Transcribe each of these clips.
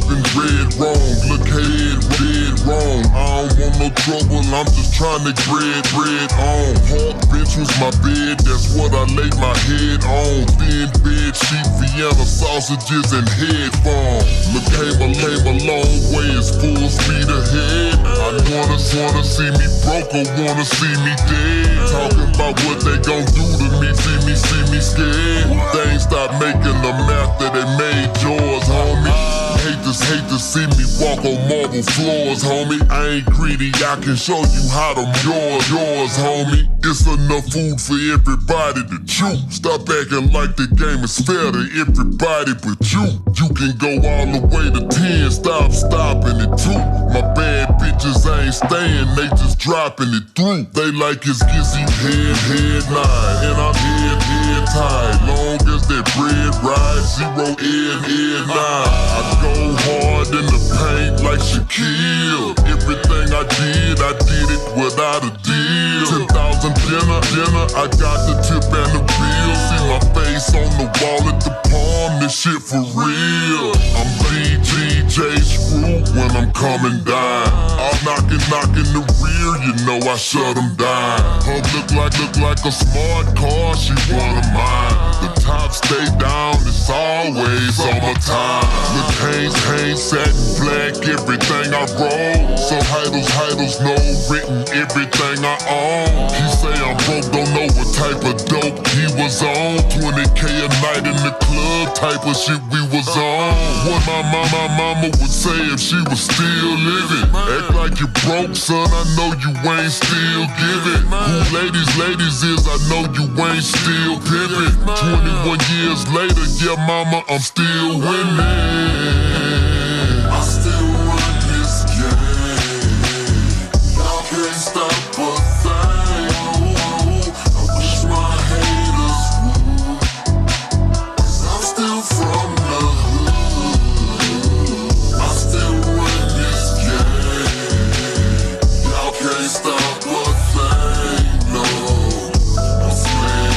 living red wrong. Look head dead wrong. I don't want no trouble, I'm just trying to bread on. Park bench was my bed, that's what I laid my head on. Thin bed sheet, Vienna sausages and headphones. Look, came a long way, it's full speed ahead. I wanna see me broke or wanna see me dead. Talking about what they gon' do to me, see me scared. Things stop making the math that they made yours, homie. Hate to see me walk on marble floors, homie. I ain't greedy, I can show you how to yours, homie. It's enough food for everybody to chew. Stop acting like the game is fair to everybody but you. You can go all the way to 10, stop stopping it too. My bad bitches ain't staying, they just dropping it through. They like it's Gizzy head 9, and I'm head tight. Long as that bread ride, 0 head 9. I go hard in the paint like Shaquille. Everything I did it without a deal. 10,000 dinner, I got the tip and the bill. See my face on the wall at the palm, this shit for real. I'm BGJ Screw when I'm coming down. I'm knocking the rear, you know I shut them down. Her look like a smart car, she one of mine. The top stay down, it's always summertime. Look, Hanes, satin black, everything I roll. So Heidels know written everything I own. He say I'm broke, don't know what type of dope he was on. 20K a night in the club, type of shit we was on. What my mama would say if she was still living. Act like you broke, son, I know you ain't still giving. Who ladies is, I know you ain't still pimping. 21 years later, yeah mama, I'm still winning. I still run this game. Y'all can't stop a thing. I wish my haters would, 'cause I'm still from the hood. I still run this game. Y'all can't stop a thing, no. I'm slaying.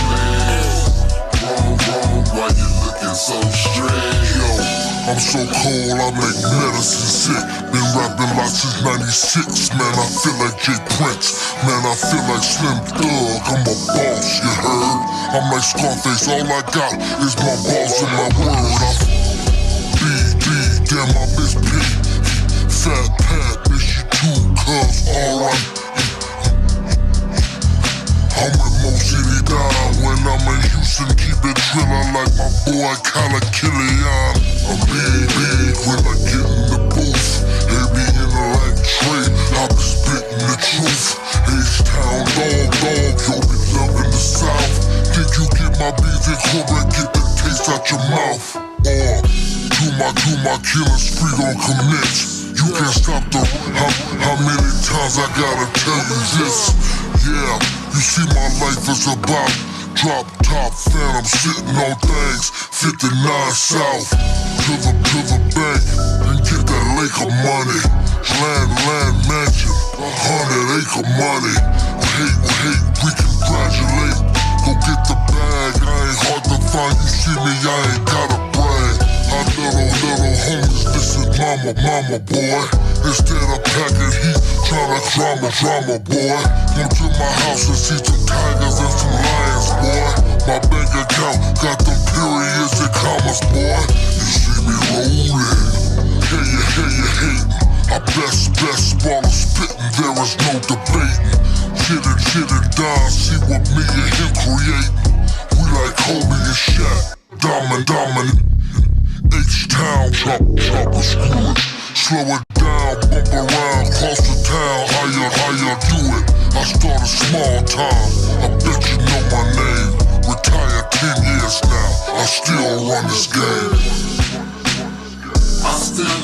Wrong, why you looking so strange? Yo, I'm so cold, I make medicine sick. Been rapping like since 96, man, I feel like Jay Prince. Man, I feel like Slim Thug, I'm a boss, you heard? I'm like Scarface, all I got is my balls and my word. I'm BD, damn, I miss P. Fat Pat, miss you too, cuz alright. I'm with Mo City down when I'm in Houston, keep it drillin' like my boy Kala Killian. I'm big when I get in the booth. They be in the like Trey, I be spittin' the truth. H-Town dog, yo be loving the South. Think you get my music correct, get the taste out your mouth. Or do my killing spree gon' commit. You can't stop the how many times I gotta tell you this. Yeah, you see my life is about drop top phantom sitting on things 59 South to the bank and get that lake of money. Land mansion, 100-acre money. Hate, we congratulate. Go get the bag, I ain't hard to find. You see me, I ain't gotta brag. I little homies, this is mama boy. Instead of packing heat, tryna drama boy. Come to my house and see some tigers and some lions, boy. My bank account got them periods and commas, boy. You see me rolling, hey you hatin'. I best baller spittin', there is no debating. Shit and die, see what me and him creating. We like Kobe and Shaq, dominant. H-Town, chop and screw it. Slow it down, bump around, cross the town. How you do it? I started small time, I bet you know my name. Retired 10 years now, I still run this game. I still